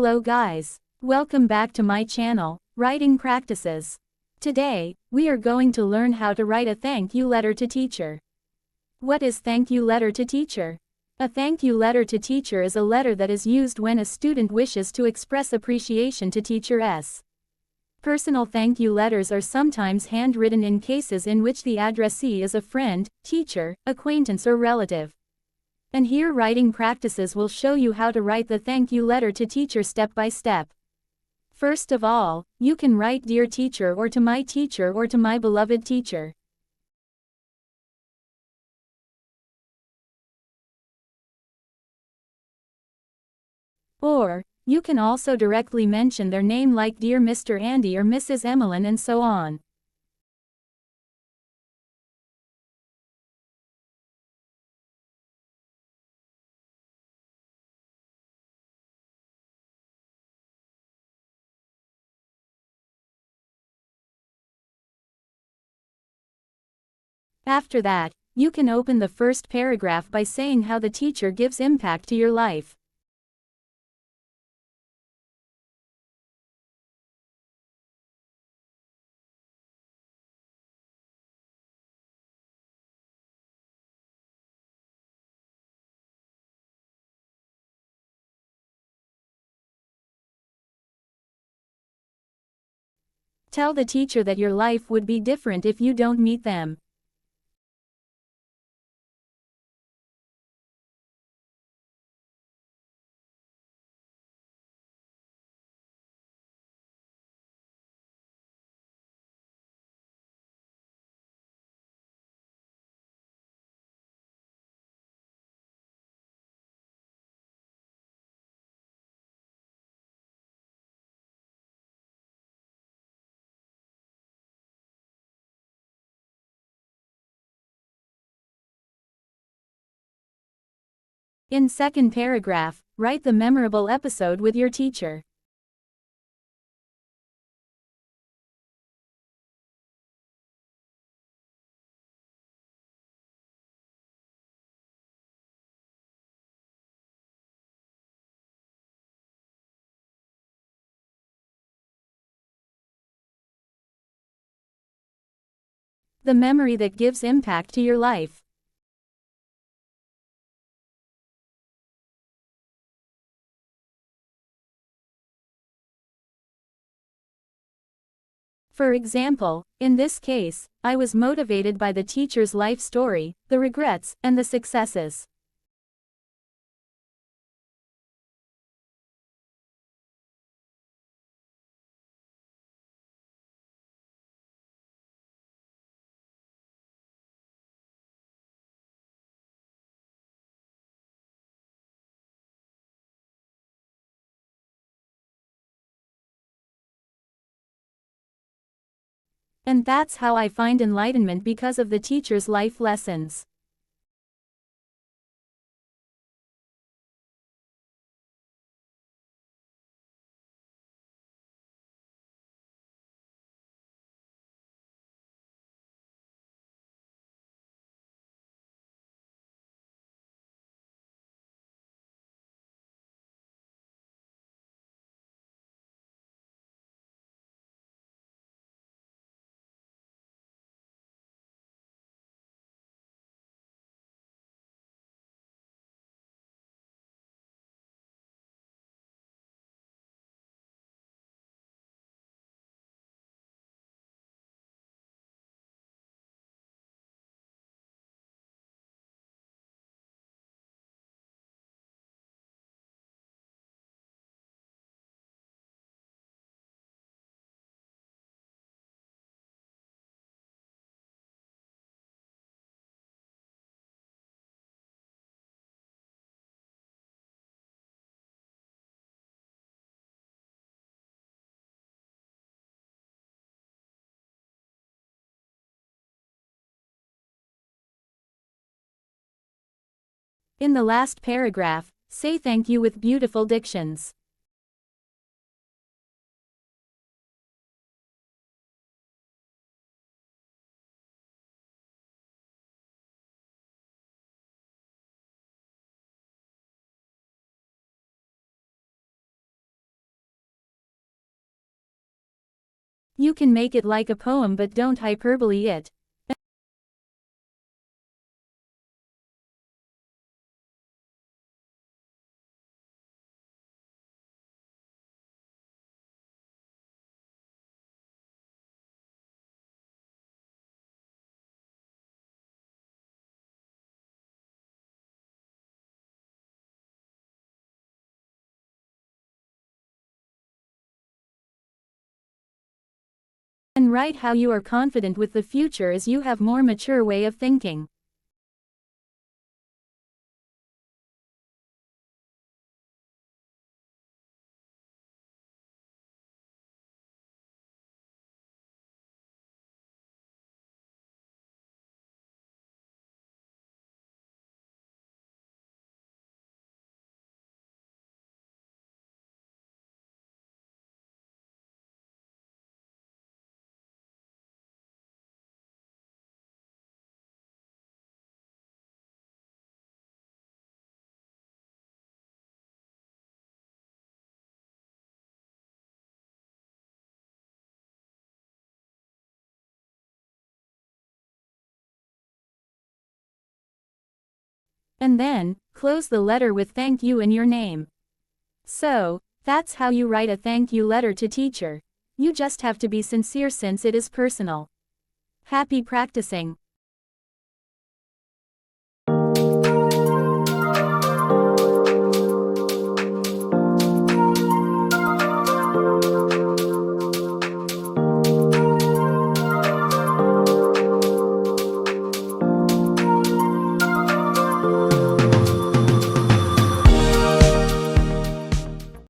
Hello guys. Welcome back to my channel, Writing Practices. Today, we are going to learn how to write a thank you letter to teacher. What is thank you letter to teacher? A thank you letter to teacher is a letter that is used when a student wishes to express appreciation to teacher. Personal thank you letters are sometimes handwritten in cases in which the addressee is a friend, teacher, acquaintance or relative. And here Writing Practices will show you how to write the thank you letter to teacher step by step. First of all, you can write Dear Teacher or to my beloved teacher. Or, you can also directly mention their name like Dear Mr. Andy or Mrs. Emmeline and so on. After that, you can open the first paragraph by saying how the teacher gives impact to your life. Tell the teacher that your life would be different if you don't meet them. In second paragraph, write the memorable episode with your teacher. The memory that gives impact to your life. For example, in this case, I was motivated by the teacher's life story, the regrets, and the successes. And that's how I find enlightenment because of the teacher's life lessons. In the last paragraph, say thank you with beautiful dictions. You can make it like a poem but don't hyperbole it. And write how you are confident with the future as you have more mature way of thinking. And then, close the letter with thank you and your name. So, that's how you write a thank you letter to teacher. You just have to be sincere since it is personal. Happy practicing!